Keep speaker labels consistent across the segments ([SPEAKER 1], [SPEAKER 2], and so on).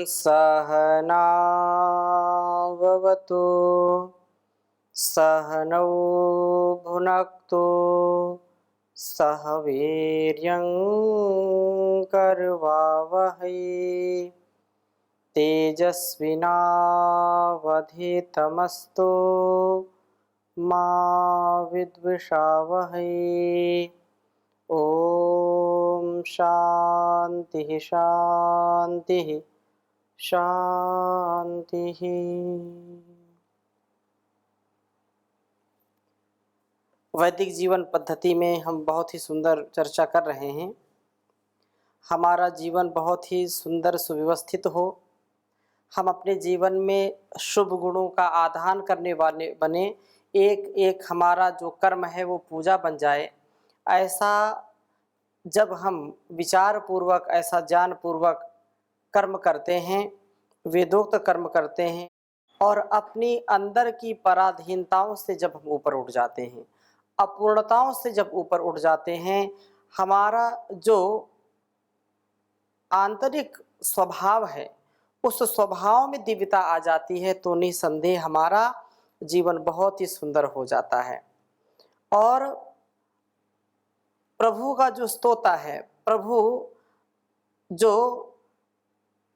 [SPEAKER 1] सहनाववतु सहनौ भुनक्तु सह वीर्यं करवावहै तेजस्विनावधीतमस्तु मा विद्विषावहै। ओम शांति शांति शांति। वैदिक जीवन पद्धति में हम बहुत ही सुंदर चर्चा कर रहे हैं। हमारा जीवन बहुत ही सुंदर सुव्यवस्थित हो, हम अपने जीवन में शुभ गुणों का आधान करने वाले बने, एक एक हमारा जो कर्म है वो पूजा बन जाए। ऐसा जब हम विचार पूर्वक, ऐसा ज्ञान पूर्वक कर्म करते हैं, वेदोक्त कर्म करते हैं और अपनी अंदर की पराधीनताओं से जब हम ऊपर उठ जाते हैं, अपूर्णताओं से जब ऊपर उठ जाते हैं, हमारा जो आंतरिक स्वभाव है उस स्वभाव में दिव्यता आ जाती है, तो निसंदेह हमारा जीवन बहुत ही सुंदर हो जाता है। और प्रभु का जो स्तोता है, प्रभु जो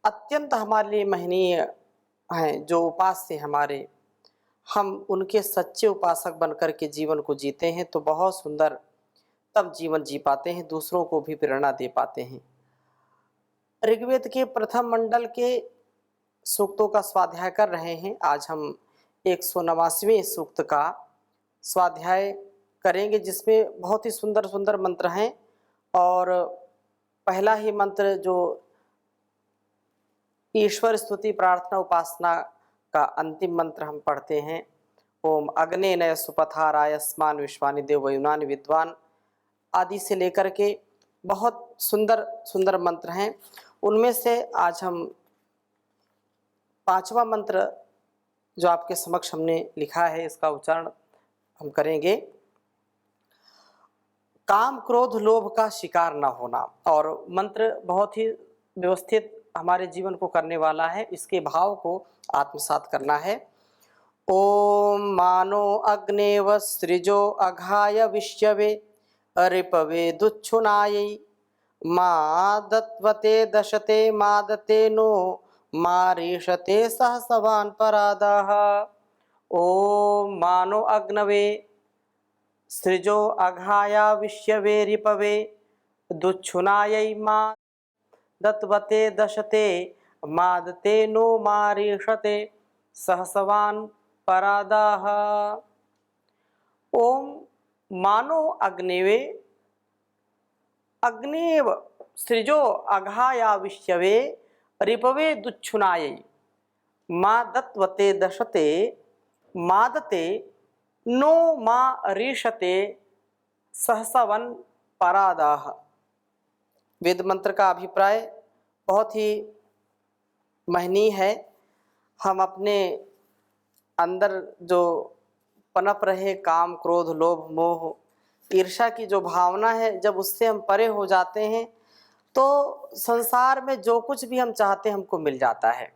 [SPEAKER 1] अत्यंत हमारे लिए महनीय हैं, जो उपास्य हमारे, हम उनके सच्चे उपासक बनकर के जीवन को जीते हैं तो बहुत सुंदर तब जीवन जी पाते हैं, दूसरों को भी प्रेरणा दे पाते हैं। ऋग्वेद के प्रथम मंडल के सूक्तों का स्वाध्याय कर रहे हैं। आज हम 189वें सूक्त का स्वाध्याय करेंगे, जिसमें बहुत ही सुंदर सुंदर मंत्र हैं। और पहला ही मंत्र जो ईश्वर स्तुति प्रार्थना उपासना का अंतिम मंत्र हम पढ़ते हैं, ओम अग्नेय सुपथारायस्मान विश्वानि देवयुनानि विद्वान आदि से लेकर के बहुत सुंदर सुंदर मंत्र हैं। उनमें से आज हम 5वां मंत्र जो आपके समक्ष हमने लिखा है, इसका उच्चारण हम करेंगे। काम क्रोध लोभ का शिकार न होना। और मंत्र बहुत ही व्यवस्थित हमारे जीवन को करने वाला है, इसके भाव को आत्मसात करना है। ओम मानो अग्नेव सृजो अघाय विश्यवे रिपवे दुच्छुनायै मा दत्वते दशते मादते नो मारीषते सहसवान् परादाः। ओम मानो अग्नवे सृजो अघाया विश्यवे रिपवे दुच्छुनायै मा दत्वते दशते मादते नो मारीषते सहसवान् परादाः। ओम मानो अग्नेवे अग्नेव सृजो अघाया विश्यवे रिपवे दुच्छुनायै मा दत्वते दशते मादते नो मा रीषते सहसवन परादाः। वेद मंत्र का अभिप्राय बहुत ही महनीय है। हम अपने अंदर जो पनप रहे काम क्रोध लोभ मोह ईर्ष्या की जो भावना है, जब उससे हम परे हो जाते हैं तो संसार में जो कुछ भी हम चाहते हैं हमको मिल जाता है।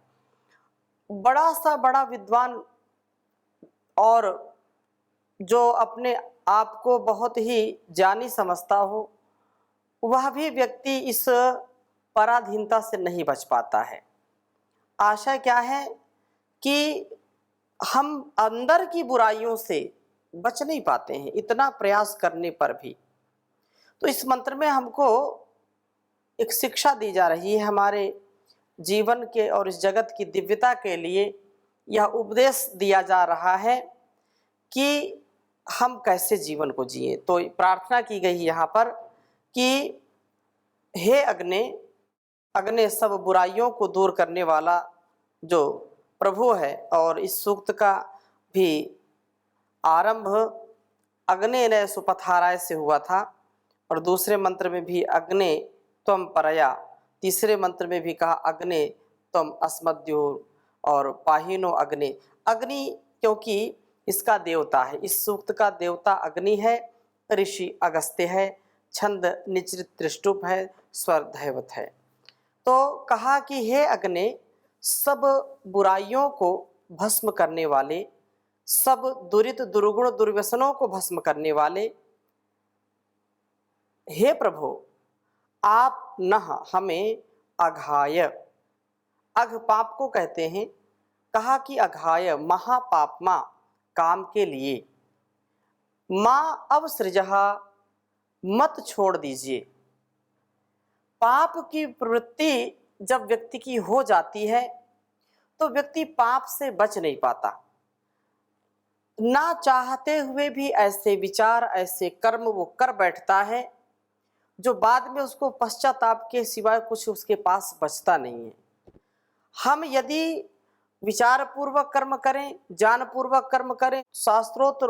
[SPEAKER 1] बड़ा सा बड़ा विद्वान और जो अपने आप को बहुत ही ज्ञानी समझता हो, वह भी व्यक्ति इस पराधीनता से नहीं बच पाता है। आशा क्या है कि हम अंदर की बुराइयों से बच नहीं पाते हैं, इतना प्रयास करने पर भी। तो इस मंत्र में हमको एक शिक्षा दी जा रही है, हमारे जीवन के और इस जगत की दिव्यता के लिए यह उपदेश दिया जा रहा है कि हम कैसे जीवन को जिए। तो प्रार्थना की गई यहाँ पर कि हे अग्ने, अग्ने सब बुराइयों को दूर करने वाला जो प्रभु है। और इस सूक्त का भी आरंभ अग्नेय सुपथाराय से हुआ था, और दूसरे मंत्र में भी अग्ने त्वम परया, तीसरे मंत्र में भी कहा अग्ने त्वम अस्मद्योर और पाहिनो अग्नि। अग्नि क्योंकि इसका देवता है, इस सूक्त का देवता अग्नि है, ऋषि अगस्त्य है, छंद निचृत त्रिष्टुप है, स्वर दैवत है। तो कहा कि हे अग्नि, सब बुराइयों को भस्म करने वाले, सब दुरित दुर्गुण दुर्व्यसनों को भस्म करने वाले, हे प्रभु आप नह हमें अघाय, अघ पाप को कहते हैं, कहा कि अघाय महापाप माँ काम के लिए, माँ अवसृजहा मत छोड़ दीजिए। पाप की प्रवृत्ति जब व्यक्ति की हो जाती है तो व्यक्ति पाप से बच नहीं पाता, ना चाहते हुए भी ऐसे विचार ऐसे कर्म वो कर बैठता है जो बाद में उसको पश्चाताप के सिवाय कुछ उसके पास बचता नहीं है। हम यदि विचार पूर्वक कर्म करें, ज्ञान पूर्वक कर्म करें, शास्त्रोक्त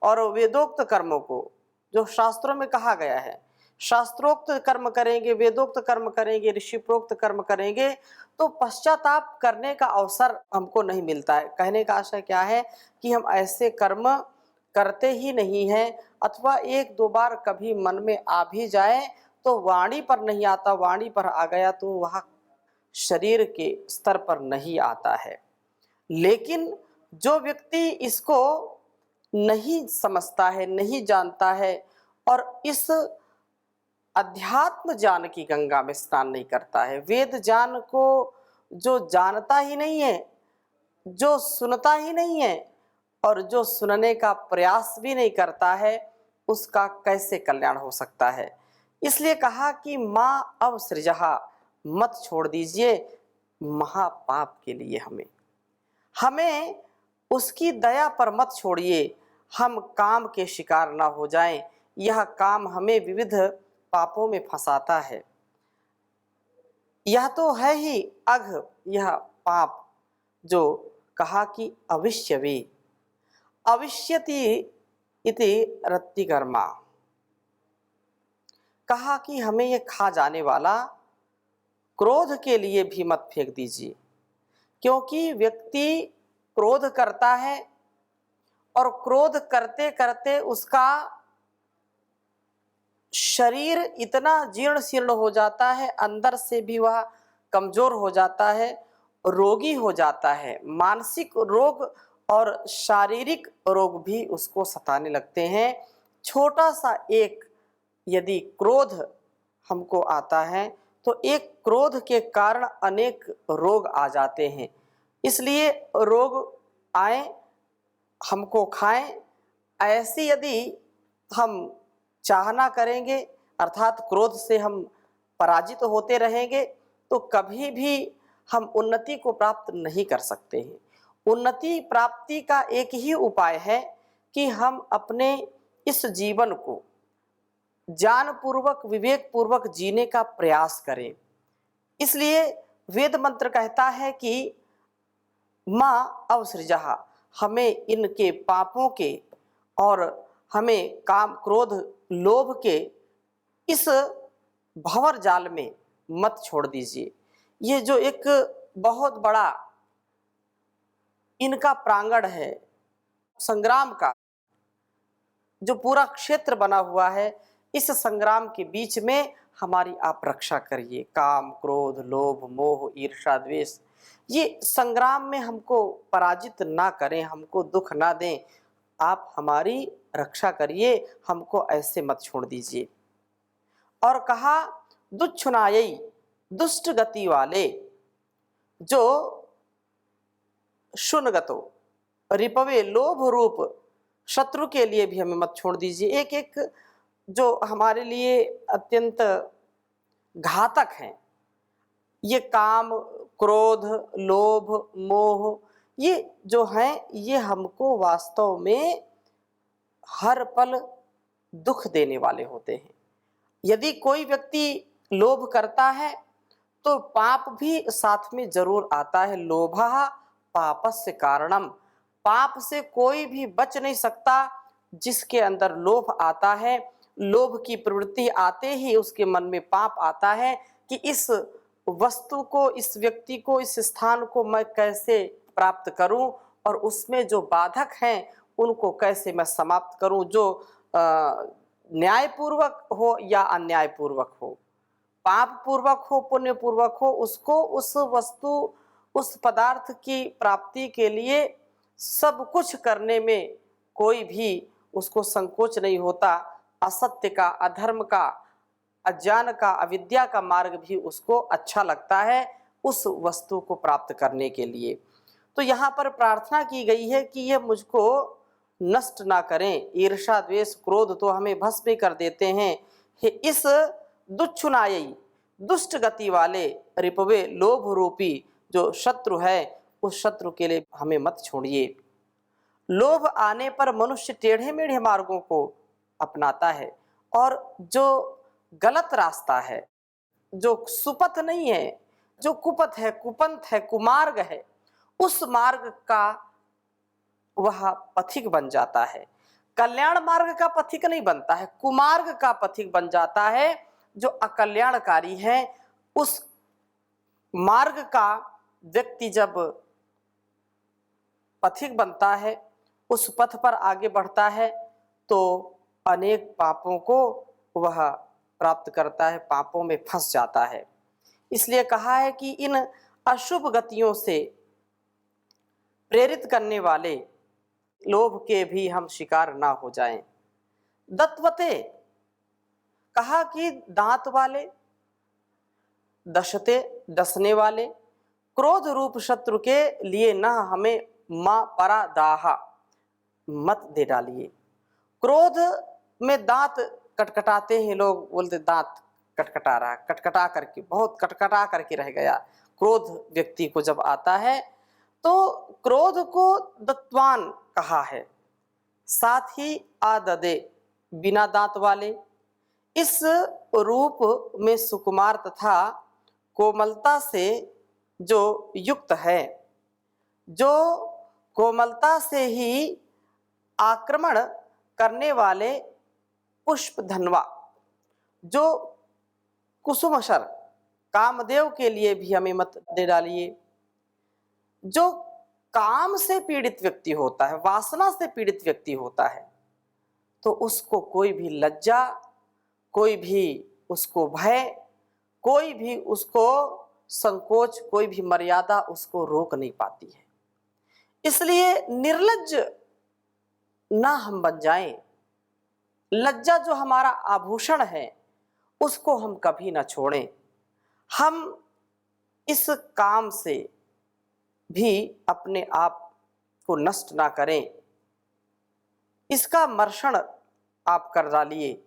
[SPEAKER 1] और वेदोक्त कर्मों को जो शास्त्रों में कहा गया है, शास्त्रोक्त कर्म करेंगे, वेदोक्त कर्म करेंगे, ऋषिप्रोक्त कर्म करेंगे तो पश्चाताप करने का अवसर हमको नहीं मिलता है। कहने का आशय क्या है कि हम ऐसे कर्म करते ही नहीं हैं, अथवा एक दो बार कभी मन में आ भी जाए तो वाणी पर नहीं आता, वाणी पर आ गया तो वह शरीर के स्तर पर नहीं आता है। लेकिन जो व्यक्ति इसको नहीं समझता है, नहीं जानता है और इस अध्यात्म ज्ञान की गंगा में स्नान नहीं करता है, वेद ज्ञान को जो जानता ही नहीं है, जो सुनता ही नहीं है और जो सुनने का प्रयास भी नहीं करता है, उसका कैसे कल्याण हो सकता है। इसलिए कहा कि माँ अवसृजहा मत छोड़ दीजिए महापाप के लिए, हमें उसकी दया पर मत छोड़िए, हम काम के शिकार ना हो जाएं। यह काम हमें विविध पापों में फंसाता है। यह तो है ही अघ, यह पाप जो कहा कि अविष्यवे, अविष्यति इति रत्तिकर्मा, कहा कि हमें यह खा जाने वाला क्रोध के लिए भी मत फेंक दीजिए, क्योंकि व्यक्ति क्रोध करता है और क्रोध करते करते उसका शरीर इतना जीर्ण शीर्ण हो जाता है, अंदर से भी वह कमजोर हो जाता है, रोगी हो जाता है, मानसिक रोग और शारीरिक रोग भी उसको सताने लगते हैं। छोटा सा एक यदि क्रोध हमको आता है तो एक क्रोध के कारण अनेक रोग आ जाते हैं। इसलिए रोग आए हमको खाएं, ऐसी यदि हम चाहना करेंगे अर्थात क्रोध से हम पराजित होते रहेंगे तो कभी भी हम उन्नति को प्राप्त नहीं कर सकते हैं। उन्नति प्राप्ति का एक ही उपाय है कि हम अपने इस जीवन को ज्ञान पूर्वक विवेक पूर्वक जीने का प्रयास करें। इसलिए वेद मंत्र कहता है कि माँ अवसृजहा, हमें इनके पापों के और हमें काम क्रोध लोभ के इस भंवर जाल में मत छोड़ दीजिए। ये जो एक बहुत बड़ा इनका प्रांगण है संग्राम का, जो पूरा क्षेत्र बना हुआ है, इस संग्राम के बीच में हमारी आप रक्षा करिए। काम क्रोध लोभ मोह ईर्ष्या द्वेष, ये संग्राम में हमको पराजित ना करें, हमको दुख ना दें, आप हमारी रक्षा करिए, हमको ऐसे मत छोड़ दीजिए। और कहा दुच्छुनायई, दुष्ट गति वाले, जो शुनगतो रिपवे लोभ रूप शत्रु के लिए भी हमें मत छोड़ दीजिए। एक एक जो हमारे लिए अत्यंत घातक हैं, ये काम क्रोध लोभ मोह, ये जो हैं ये हमको वास्तव में हर पल दुख देने वाले होते हैं। यदि कोई व्यक्ति लोभ करता है तो पाप भी साथ में जरूर आता है। लोभः पापस्य कारणम, पाप से कोई भी बच नहीं सकता। जिसके अंदर लोभ आता है, लोभ की प्रवृत्ति आते ही उसके मन में पाप आता है कि इस वस्तु को, इस व्यक्ति को, इस स्थान को मैं कैसे प्राप्त करूं और उसमें जो बाधक हैं उनको कैसे मैं समाप्त करूं, जो न्यायपूर्वक हो या अन्यायपूर्वक हो, पाप पूर्वक हो पुण्य पूर्वक हो, उसको उस वस्तु उस पदार्थ की प्राप्ति के लिए सब कुछ करने में कोई भी उसको संकोच नहीं होता। असत्य का, अधर्म का, अज्ञान का, अविद्या का मार्ग भी उसको अच्छा लगता है उस वस्तु को प्राप्त करने के लिए। तो यहाँ पर प्रार्थना की गई है कि ये मुझको नष्ट ना करें। ईर्षा, द्वेष, क्रोध तो हमें भस्म कर देते हैं। इस दुच्छुनायी, दुष्ट गति वाले रिपवे, लोभ रूपी जो शत्रु है, उस शत्रु के लिए हमें मत छोड़िए। लोभ आने पर मनुष्य टेढ़े मेढ़े मार्गों को अपनाता है और जो गलत रास्ता है, जो सुपथ नहीं है, जो कुपथ है, कुपंथ है, कुमार्ग है, उस मार्ग का वह पथिक बन जाता है। कल्याण मार्ग का पथिक नहीं बनता है, कुमार्ग का पथिक बन जाता है। जो अकल्याणकारी है उस मार्ग का व्यक्ति जब पथिक बनता है, उस पथ पर आगे बढ़ता है, तो अनेक पापों को वह प्राप्त करता है, पापों में फंस जाता है। इसलिए कहा है कि इन अशुभ गतियों से प्रेरित करने वाले लोभ के भी हम शिकार ना हो जाएं। दत्वते, कहा कि दांत वाले, दशते, डसने वाले, क्रोध रूप शत्रु के लिए न हमें मां परा दाहा मत दे डालिए। क्रोध में दांत कटकटाते हैं लोग, बोलते दांत कटकटा रहा, कटकटा करके, बहुत कटकटा करके रह गया। क्रोध व्यक्ति को जब आता है तो क्रोध को दत्वान कहा है, साथ ही आददे, बिना दांत वाले। इस रूप में सुकुमार तथा कोमलता से जो युक्त है, जो कोमलता से ही आक्रमण करने वाले पुष्प धनवा, जो कुसुमशर, कामदेव के लिए भी हमें मत दे डालिए। जो काम से पीड़ित व्यक्ति होता है, वासना से पीड़ित व्यक्ति होता है, तो उसको कोई भी लज्जा, कोई भी उसको भय, कोई भी उसको संकोच, कोई भी मर्यादा उसको रोक नहीं पाती है। इसलिए निर्लज्ज ना हम बन जाएं। लज्जा जो हमारा आभूषण है, उसको हम कभी ना छोड़ें। हम इस काम से भी अपने आप को नष्ट ना करें, इसका मर्षण आप कर डालिए।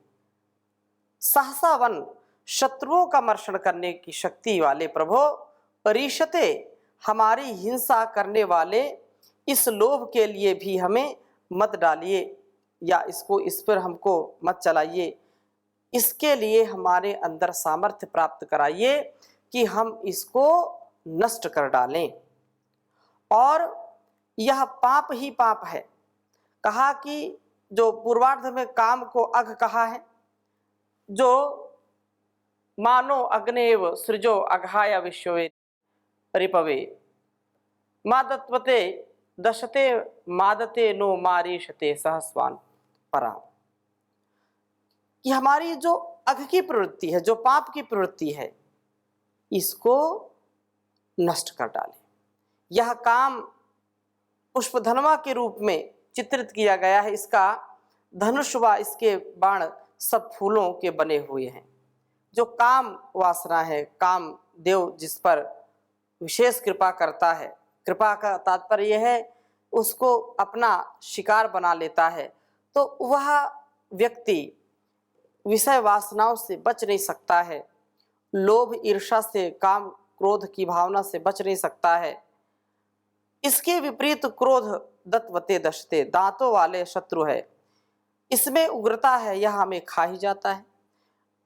[SPEAKER 1] सहसा वन, शत्रुओं का मर्षण करने की शक्ति वाले प्रभो, रीशते, हमारी हिंसा करने वाले इस लोभ के लिए भी हमें मत डालिए, या इसको, इस पर हमको मत चलाइए। इसके लिए हमारे अंदर सामर्थ्य प्राप्त कराइए कि हम इसको नष्ट कर डालें। और यह पाप ही पाप है। कहा कि जो पूर्वार्ध में काम को अघ कहा है, जो मानो अग्नेव सृजो अघाय विश्वे रिपवे, मादत्वते दशते मादते नो मारीशते सहस्वान परा। कि हमारी जो अघ की प्रवृत्ति है, जो पाप की प्रवृत्ति है, इसको नष्ट कर डाले। यह काम पुष्पधनवा के रूप में चित्रित किया गया है। इसका धनुष व इसके बाण सब फूलों के बने हुए हैं। जो काम वासना है, काम देव जिस पर विशेष कृपा करता है, कृपा का तात्पर्य यह है उसको अपना शिकार बना लेता है, तो वह व्यक्ति विषय वासनाओं से बच नहीं सकता है, लोभ, ईर्षा से, काम, क्रोध की भावना से बच नहीं सकता है। इसके विपरीत क्रोध दत्वते दशते, दांतों वाले शत्रु है, इसमें उग्रता है, यह हमें खा ही जाता है।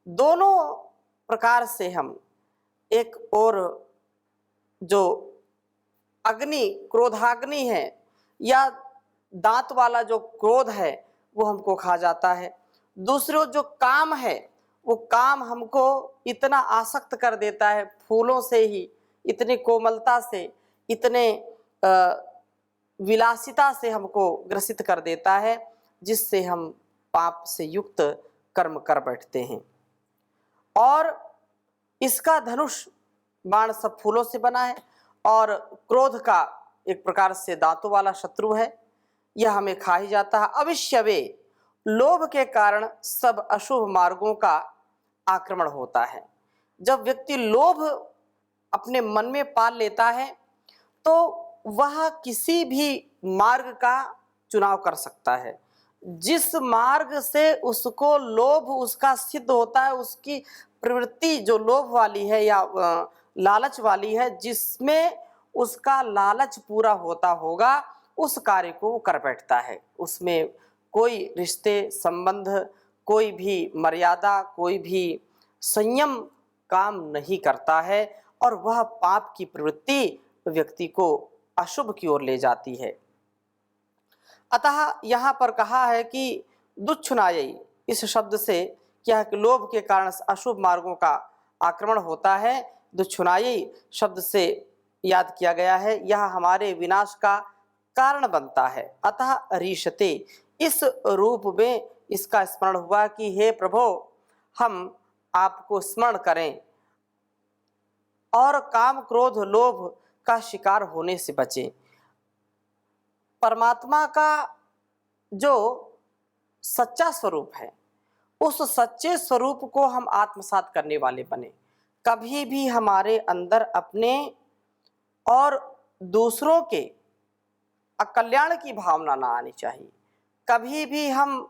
[SPEAKER 1] दोनों प्रकार से हम, एक और जो अग्नि, क्रोधाग्नि है, या दांत वाला जो क्रोध है, वो हमको खा जाता है। दूसरा जो काम है, वो काम हमको इतना आसक्त कर देता है, फूलों से ही इतनी कोमलता से, इतने विलासिता से हमको ग्रसित कर देता है, जिससे हम पाप से युक्त कर्म कर बैठते हैं। और इसका धनुष बाण सब फूलों से बना है, और क्रोध का एक प्रकार से दांतों वाला शत्रु है, यह हमें खा ही जाता है। अवश्य वे लोभ के कारण सब अशुभ मार्गों का आक्रमण होता है। जब व्यक्ति लोभ अपने मन में पाल लेता है तो वह किसी भी मार्ग का चुनाव कर सकता है। जिस मार्ग से उसको लोभ उसका सिद्ध होता है, उसकी प्रवृत्ति जो लोभ वाली है या लालच वाली है, जिसमें उसका लालच पूरा होता होगा उस कार्य को वो कर बैठता है। उसमें कोई रिश्ते संबंध, कोई भी मर्यादा, कोई भी संयम काम नहीं करता है और वह पाप की प्रवृत्ति व्यक्ति को अशुभ की ओर ले जाती है। अतः यहाँ पर कहा है कि दुच्छुनायई, इस शब्द से क्या है कि लोभ के कारण अशुभ मार्गों का आक्रमण होता है। दुच्छुनायई शब्द से याद किया गया है, यह हमारे विनाश का कारण बनता है। अतः रीशते, इस रूप में इसका स्मरण हुआ कि हे प्रभु, हम आपको स्मरण करें और काम क्रोध लोभ का शिकार होने से बचें। परमात्मा का जो सच्चा स्वरूप है, उस सच्चे स्वरूप को हम आत्मसात करने वाले बने। कभी भी हमारे अंदर अपने और दूसरों के अकल्याण की भावना ना आनी चाहिए। कभी भी हम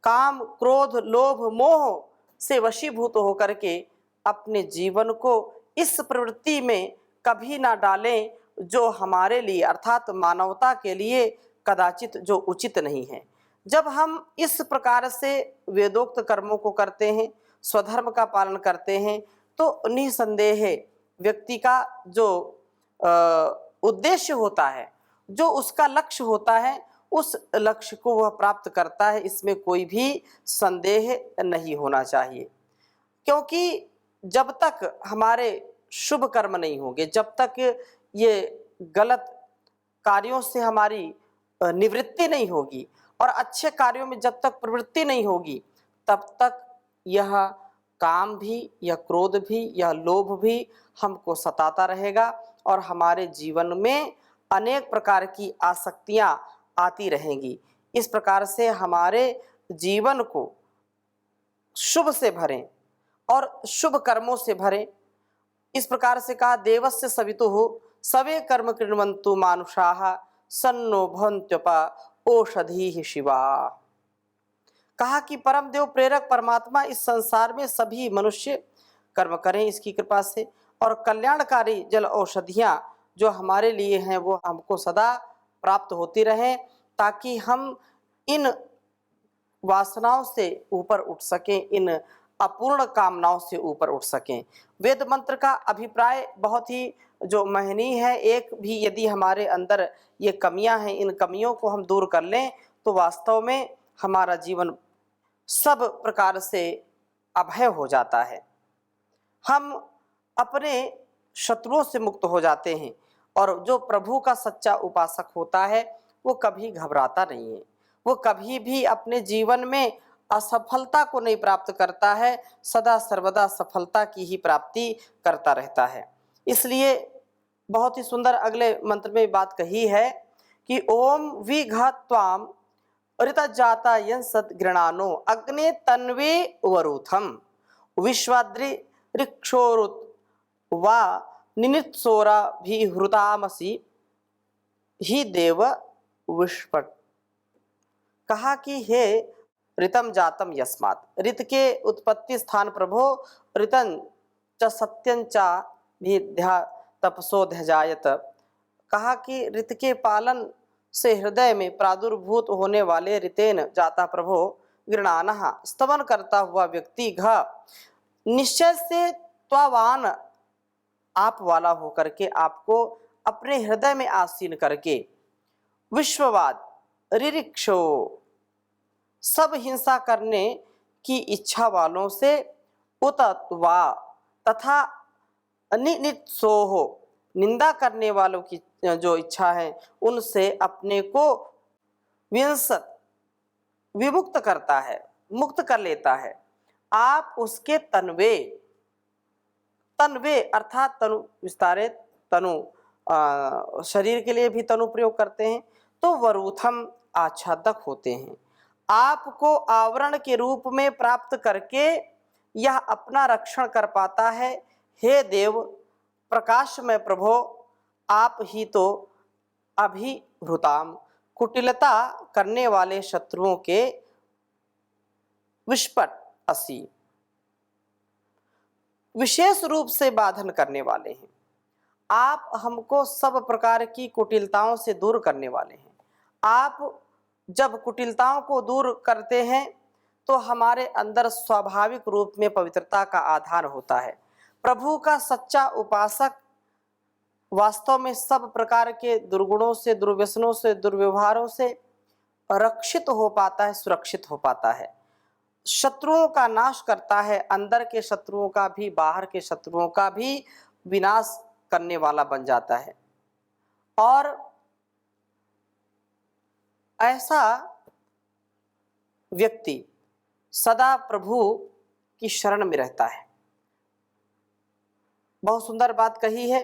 [SPEAKER 1] काम क्रोध लोभ मोह से वशीभूत होकर के अपने जीवन को इस प्रवृत्ति में कभी ना डालें जो हमारे लिए अर्थात मानवता के लिए कदाचित जो उचित नहीं है। जब हम इस प्रकार से वेदोक्त कर्मों को करते हैं, स्वधर्म का पालन करते हैं, तो निसंदेह व्यक्ति का जो उद्देश्य होता है, जो उसका लक्ष्य होता है, उस लक्ष्य को वह प्राप्त करता है। इसमें कोई भी संदेह नहीं होना चाहिए, क्योंकि जब तक हमारे शुभ कर्म नहीं होंगे, जब तक ये गलत कार्यों से हमारी निवृत्ति नहीं होगी और अच्छे कार्यों में जब तक प्रवृत्ति नहीं होगी, तब तक यह काम भी, यह क्रोध भी, यह लोभ भी हमको सताता रहेगा और हमारे जीवन में अनेक प्रकार की आसक्तियां आती रहेंगी। इस प्रकार से हमारे जीवन को शुभ से भरें और शुभ कर्मों से भरें। इस प्रकार से कहा, देवस्य सवितुः सवे कर्म कृण्वन्तु मानुषाः सन्नो भवन्त्युपा ओषधीः शिवा। कहा कि परम देव प्रेरक परमात्मा इस संसार में सभी मनुष्य कर्म करें इसकी कृपा से, और कल्याणकारी जल औषधियाँ जो हमारे लिए हैं वो हमको सदा प्राप्त होती रहें, ताकि हम इन वासनाओं से ऊपर उठ सकें, इन अपूर्ण कामनाओं से ऊपर उठ सकें। वेद मंत्र का अभिप्राय बहुत ही जो महनीय है। एक भी यदि हमारे अंदर ये कमियां हैं, इन कमियों को हम दूर कर लें तो वास्तव में हमारा जीवन सब प्रकार से अभय हो जाता है। हम अपने शत्रुओं से मुक्त हो जाते हैं और जो प्रभु का सच्चा उपासक होता है वो कभी घबराता नहीं है, वो कभी भी अपने जीवन में असफलता को नहीं प्राप्त करता है, सदा सर्वदा सफलता की ही प्राप्ति करता रहता है। इसलिए बहुत ही सुंदर अगले मंत्र में बात कही है कि ओम विघत्वाम ऋतजाता यंसत गृणानो अग्ने तन्वे वरूथम विश्वाद्रि ऋक्षोरुत वा निनित्सोरा भी हृतामसी ही देव विष्पट। कहा कि हे ऋतम जातम यस्मात्, ऋत के उत्पत्ति स्थान प्रभो ऋतं च सत्यं च भिद्या तपसोध्यजायत। कहा कि ऋत के पालन से हृदय में प्रादुर्भूत होने वाले ऋतेन जाता प्रभो गृणानः, स्तवन करता हुआ व्यक्ति घ निश्चय से त्वावान आप वाला होकर के आपको अपने हृदय में आसीन करके विश्ववाद रिरिक्षो, सब हिंसा करने की इच्छा वालों से उतत्वा तथा निनित्सोहो, निंदा करने वालों की जो इच्छा है उनसे अपने को विंसत विमुक्त करता है, मुक्त कर लेता है। आप उसके तन्वे, तन्वे अर्थात तनु विस्तारित, तनु शरीर के लिए भी तनु प्रयोग करते हैं, तो वरूथम आच्छादक होते हैं। आपको आवरण के रूप में प्राप्त करके यह अपना रक्षण कर पाता है। हे देव प्रकाशमय प्रभो, आप ही तो अभिभृताम, कुटिलता करने वाले शत्रुओं के विस्फट असी, विशेष रूप से बाधन करने वाले हैं। आप हमको सब प्रकार की कुटिलताओं से दूर करने वाले हैं। आप जब कुटिलताओं को दूर करते हैं तो हमारे अंदर स्वाभाविक रूप में पवित्रता का आधार होता है। प्रभु का सच्चा उपासक वास्तव में सब प्रकार के दुर्गुणों से, दुर्व्यसनों से, दुर्व्यवहारों से रक्षित हो पाता है, सुरक्षित हो पाता है, शत्रुओं का नाश करता है, अंदर के शत्रुओं का भी, बाहर के शत्रुओं का भी विनाश करने वाला बन जाता है। और ऐसा व्यक्ति सदा प्रभु की शरण में रहता है। बहुत सुंदर बात कही है,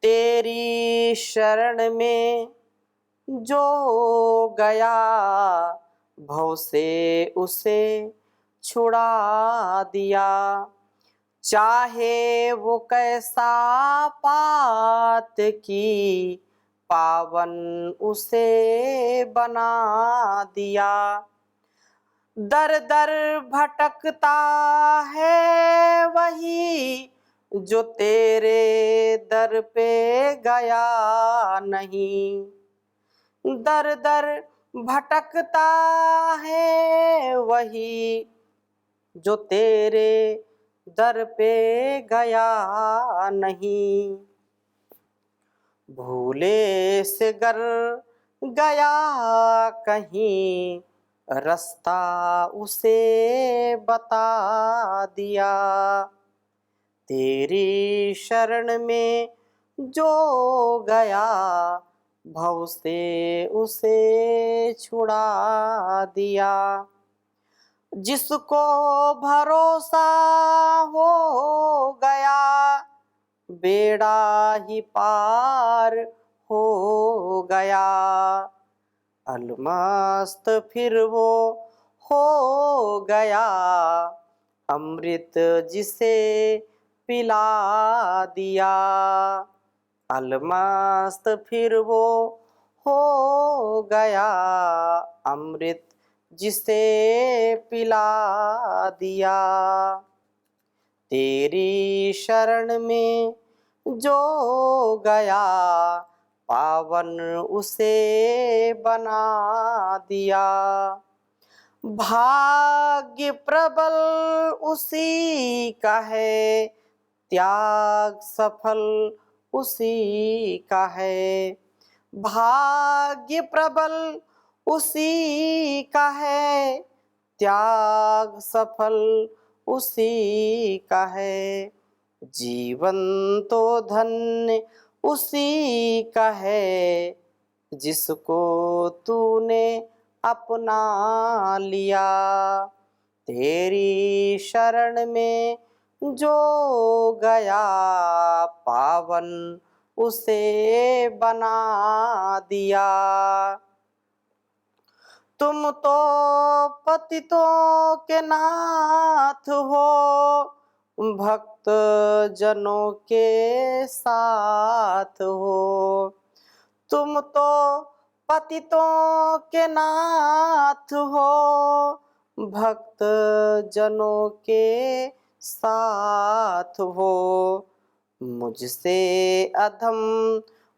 [SPEAKER 1] तेरी शरण में जो गया भव से उसे छुड़ा दिया, चाहे वो कैसा पात की पावन उसे बना दिया। दर दर भटकता है वही जो तेरे दर पे गया नहीं, दर दर भटकता है वही जो तेरे दर पे गया नहीं। भूले से गर गया कहीं रास्ता उसे बता दिया, तेरी शरण में जो गया भव से उसे छुड़ा दिया। जिसको भरोसा हो गया बेड़ा ही पार हो गया, अलमस्त फिर वो हो गया अमृत जिसे पिला दिया, अलमस्त फिर वो हो गया अमृत जिसे पिला दिया। तेरी शरण में जो गया पावन उसे बना दिया, भाग्य प्रबल उसी का है, त्याग सफल उसी का है, भाग्य प्रबल उसी का है, त्याग सफल उसी का है, जीवन तो धन्य उसी का है जिसको तूने अपना लिया। तेरी शरण में जो गया पावन उसे बना दिया। तुम तो पतितों के नाथ हो, भक्त जनों के साथ हो। तुम तो पतितों के नाथ हो, भक्त जनों के साथ हो। मुझसे अधम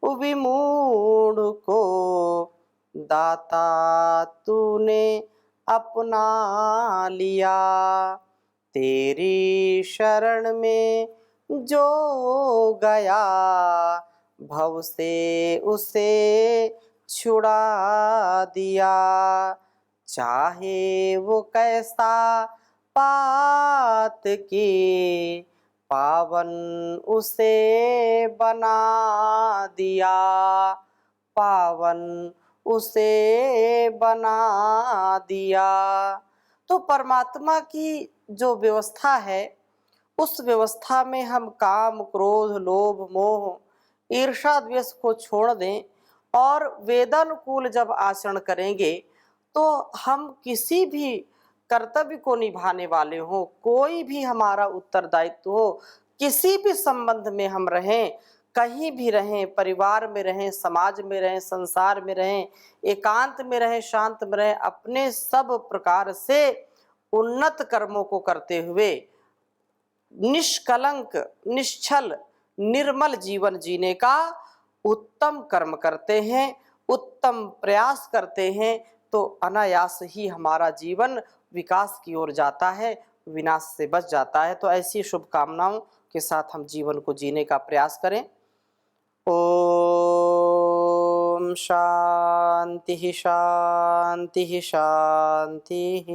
[SPEAKER 1] विमूढ़ को दाता तूने अपना लिया। तेरी शरण में जो गया भव से उसे छुड़ा दिया, चाहे वो कैसा पात की पावन उसे बना दिया, पावन उसे बना दिया। तो परमात्मा की जो व्यवस्था है उस व्यवस्था में हम काम, क्रोध, लोभ, मोह, ईर्ष्या, द्वेष को छोड़ दें और वेदानुकूल जब आचरण करेंगे तो हम किसी भी कर्तव्य को निभाने वाले हो, कोई भी हमारा उत्तरदायित्व हो, किसी भी संबंध में हम रहें, कहीं भी रहें, परिवार में रहें, समाज में रहें, संसार में रहें, एकांत में रहें, शांत में रहें, अपने सब प्रकार से उन्नत कर्मों को करते हुए निष्कलंक, निश्चल, निर्मल जीवन जीने का उत्तम कर्म करते हैं, उत्तम प्रयास करते हैं, तो अनायास ही हमारा जीवन विकास की ओर जाता है, विनाश से बच जाता है। तो ऐसी शुभकामनाओं के साथ हम जीवन को जीने का प्रयास करें। ओम शांति शांति शांति।